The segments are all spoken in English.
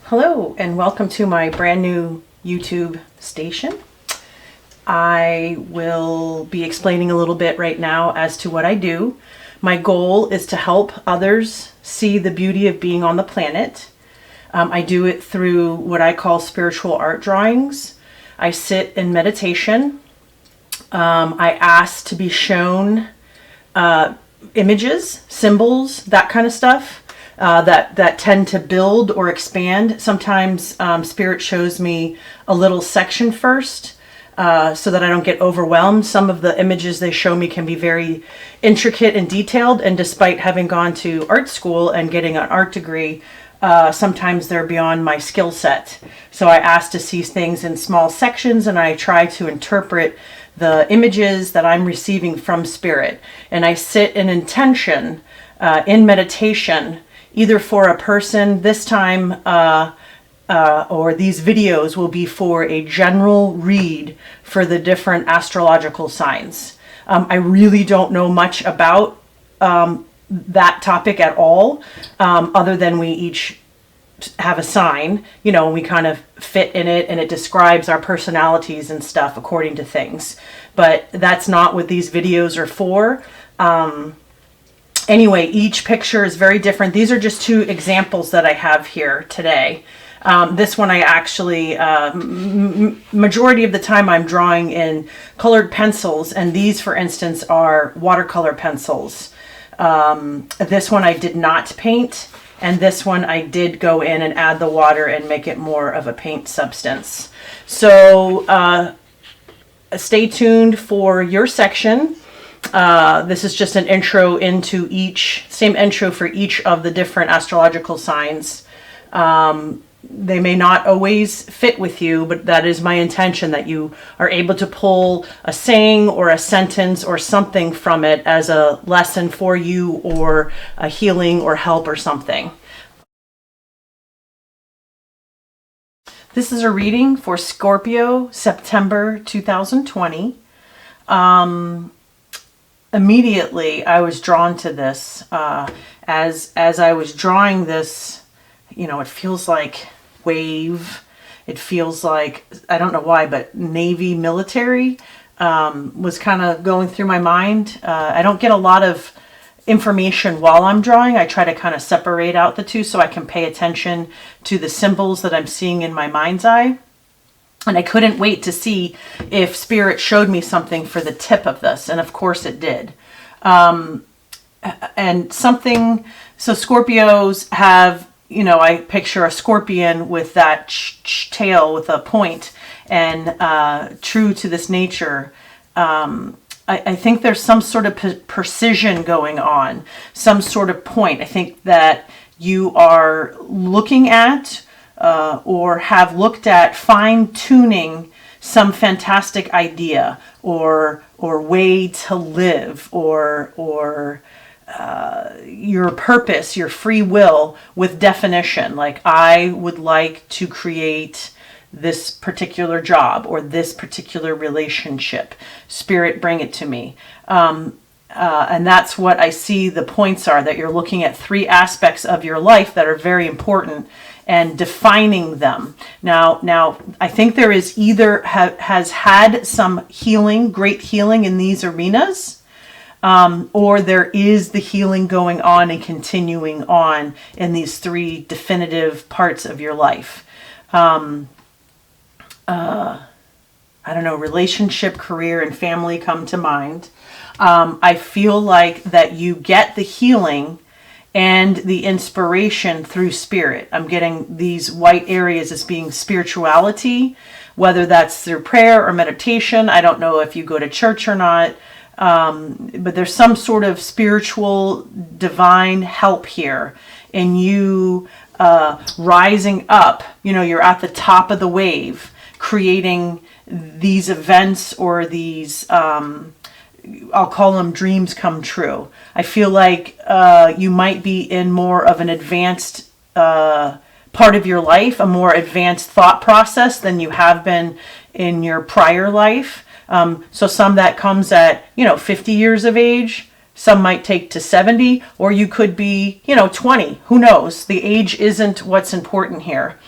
Hello and welcome to my brand new YouTube station. I will be explaining a little bit right now as to what I do. My goal is to help others see the beauty of being on the planet. I do it through what I call spiritual art drawings. I sit in meditation. I ask to be shown images, symbols, that kind of stuff. That tend to build or expand. Sometimes Spirit shows me a little section first so that I don't get overwhelmed. Some of the images they show me can be very intricate and detailed, and despite having gone to art school and getting an art degree, sometimes they're beyond my skill set. So I ask to see things in small sections, and I try to interpret the images that I'm receiving from Spirit. And I sit in intention, in meditation, either for a person this time, or these videos will be for a general read for the different astrological signs. I really don't know much about that topic at all, other than we each have a sign, and we kind of fit in it, and it describes our personalities and stuff according to things. But that's not what these videos are for. Anyway, each picture is very different. These are just two examples that I have here today. This one I actually, majority of the time I'm drawing in colored pencils, and these, for instance, are watercolor pencils. This one I did not paint, and this one I did go in and add the water and make it more of a paint substance. So stay tuned for your section. This is just an intro into same intro for each of the different astrological signs. They may not always fit with you, but that is my intention, that you are able to pull a saying or a sentence or something from it as a lesson for you, or a healing or help or something. This is a reading for Scorpio, September 2020. Immediately I was drawn to this. As I was drawing this, it feels like wave. It feels like, I don't know why, but Navy military was kind of going through my mind. I don't get a lot of information while I'm drawing. I try to kind of separate out the two so I can pay attention to the symbols that I'm seeing in my mind's eye. And I couldn't wait to see if Spirit showed me something for the tip of this. And of course it did. So Scorpios have, I picture a scorpion with that tail with a point. And true to this nature, I think there's some sort of precision going on, some sort of point. I think that you are looking at, or have looked at, fine-tuning some fantastic idea or way to live, or your purpose, your free will with definition. Like, I would like to create this particular job or this particular relationship. Spirit, bring it to me. And that's what I see the points are, that you're looking at three aspects of your life that are very important and defining them. Now, I think there is has had some healing, great healing in these arenas, or there is the healing going on and continuing on in these three definitive parts of your life. I don't know, relationship, career, and family come to mind. I feel like that you get the healing and the inspiration through Spirit. I'm getting these white areas as being spirituality, whether that's through prayer or meditation. I don't know if you go to church or not, but there's some sort of spiritual divine help here in you rising up. You're at the top of the wave, creating these events or these I'll call them dreams come true. I feel like you might be in more of an advanced part of your life, a more advanced thought process than you have been in your prior life. So some that comes at 50 years of age, Some might take to 70, or you could be, 20. Who knows? The age isn't what's important here.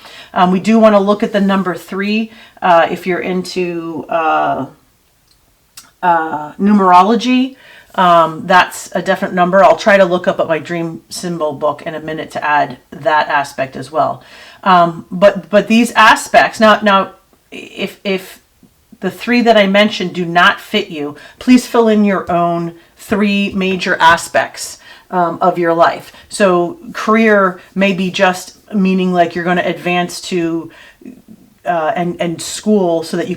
We do want to look at the number 3 if you're into numerology. That's a definite number. I'll try to look up at my dream symbol book in a minute to add that aspect as well. But these aspects, now if the 3 that I mentioned do not fit you, please fill in your own 3 major aspects of your life. So career may be just meaning like you're going to advance to and school so that you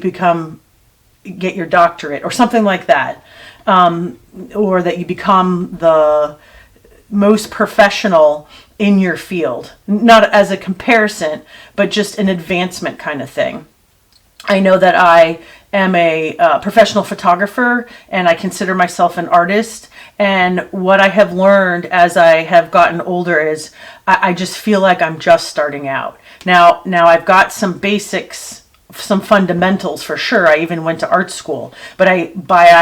get your doctorate or something like that, or that you become the most professional in your field, not as a comparison, but just an advancement kind of thing. I know that I am a professional photographer, and I consider myself an artist. And what I have learned as I have gotten older is I just feel like I'm just starting out. Now I've got some basics, some fundamentals for sure. I even went to art school, but I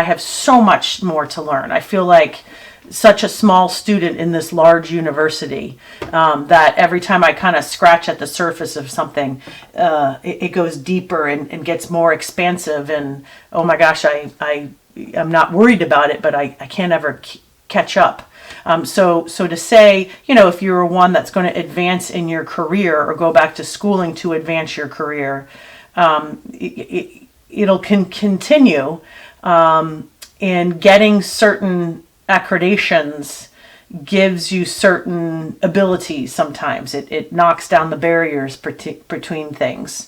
have so much more to learn. I feel like such a small student in this large university, that every time I kind of scratch at the surface of something, it goes deeper and gets more expansive. And oh my gosh, I'm not worried about it, but I can't ever catch up. So to say, if you're one that's going to advance in your career or go back to schooling to advance your career, it'll continue, and getting certain accreditations gives you certain abilities. Sometimes it knocks down the barriers between things.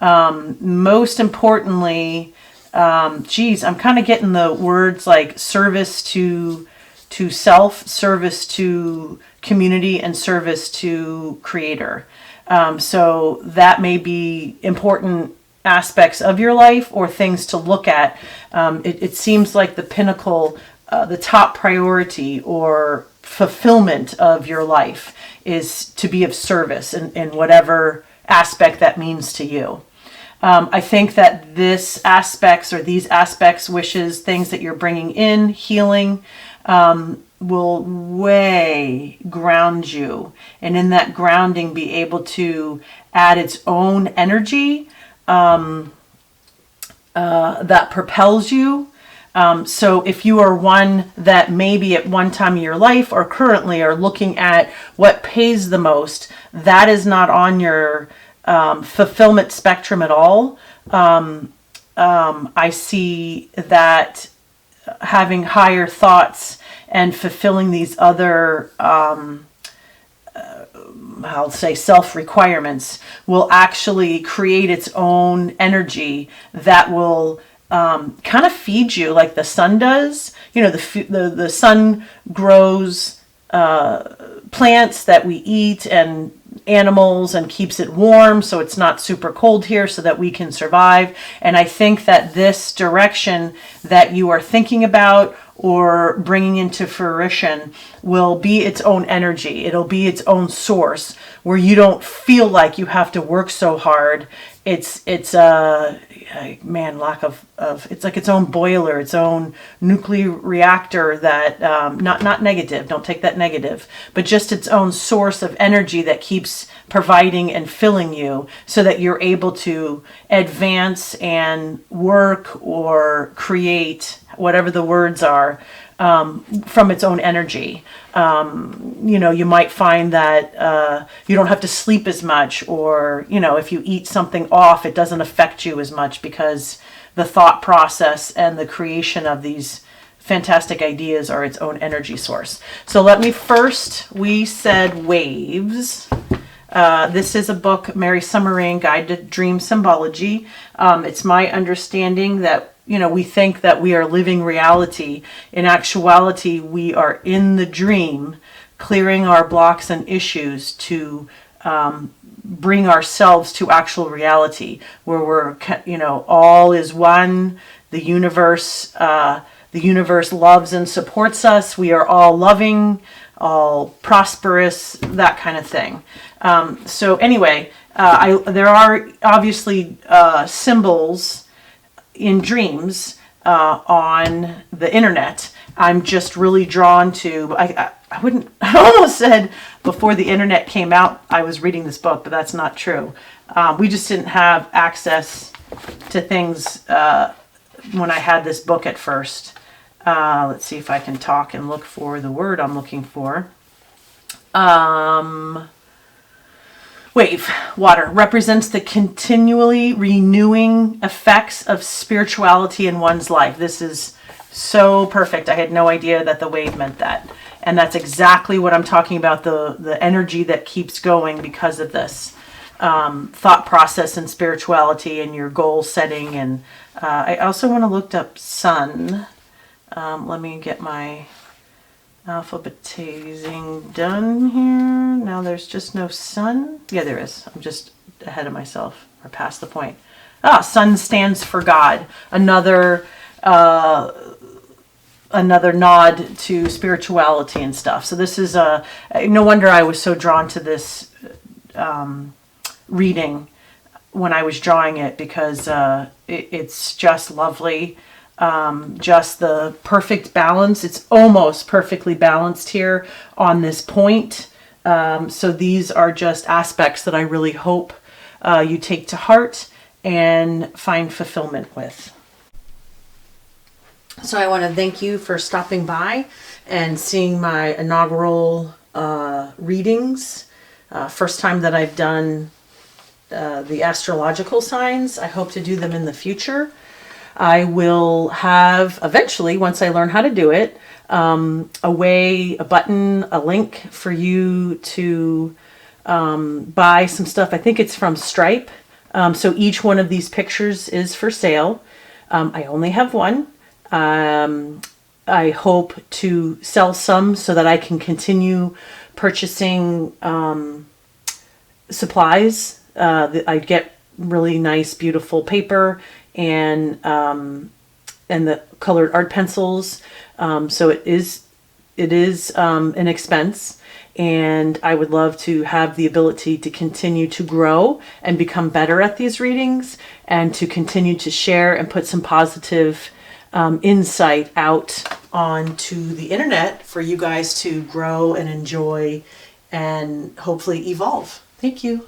Most importantly, I'm kind of getting the words like service to self, service to community, and service to creator. So that may be important aspects of your life or things to look at. It seems like the pinnacle, the top priority or fulfillment of your life is to be of service in whatever aspect that means to you. I think that these aspects, wishes, things that you're bringing in, healing, will way ground you. And in that grounding, be able to add its own energy that propels you. So if you are one that maybe at one time in your life or currently are looking at what pays the most, that is not on your fulfillment spectrum at all. I see that having higher thoughts and fulfilling these other, I'll say self-requirements, will actually create its own energy that will kind of feed you like the sun does. The sun grows plants that we eat and animals and keeps it warm so it's not super cold here so that we can survive. And I think that this direction that you are thinking about or bringing into fruition will be its own energy. It'll be its own source where you don't feel like you have to work so hard. It's lack of it's like its own boiler, its own nuclear reactor that not negative, don't take that negative, but just its own source of energy that keeps providing and filling you so that you're able to advance and work or create, whatever the words are, from its own energy. You might find that you don't have to sleep as much, or if you eat something off, it doesn't affect you as much because the thought process and the creation of these fantastic ideas are its own energy source. So we said waves. This is a book, Mary Summerain, Guide to Dream Symbology. It's my understanding that we think that we are living reality. In actuality, we are in the dream, clearing our blocks and issues to bring ourselves to actual reality, where we're, all is one. The universe loves and supports us. We are all loving, all prosperous, that kind of thing. So anyway, there are obviously symbols in dreams. on the internet. I'm just really drawn to, I wouldn't, I almost said before the internet came out, I was reading this book, but that's not true. We just didn't have access to things when I had this book at first. Let's see if I can talk and look for the word I'm looking for. Wave, water, represents the continually renewing effects of spirituality in one's life. This is so perfect. I had no idea that the wave meant that. And that's exactly what I'm talking about, the energy that keeps going because of this. Thought process and spirituality and your goal setting. And I also want to look up sun. Let me get my alphabetizing done here. Now there's just no sun. Yeah, there is. I'm just ahead of myself or past the point. Sun stands for God. Another nod to spirituality and stuff. So this is no wonder I was so drawn to this reading when I was drawing it, because it's just lovely. Just the perfect balance. It's almost perfectly balanced here on this point. So these are just aspects that I really hope you take to heart and find fulfillment with. So I want to thank you for stopping by and seeing my inaugural readings. First time that I've done the astrological signs. I hope to do them in the future. I will have eventually, once I learn how to do it, a button, a link for you to buy some stuff. I think it's from Stripe. So each one of these pictures is for sale. I only have one. I hope to sell some so that I can continue purchasing supplies. I get really nice, beautiful paper and the colored art pencils. So it is an expense, and I would love to have the ability to continue to grow and become better at these readings, and to continue to share and put some positive insight out onto the internet for you guys to grow and enjoy and hopefully evolve. Thank you.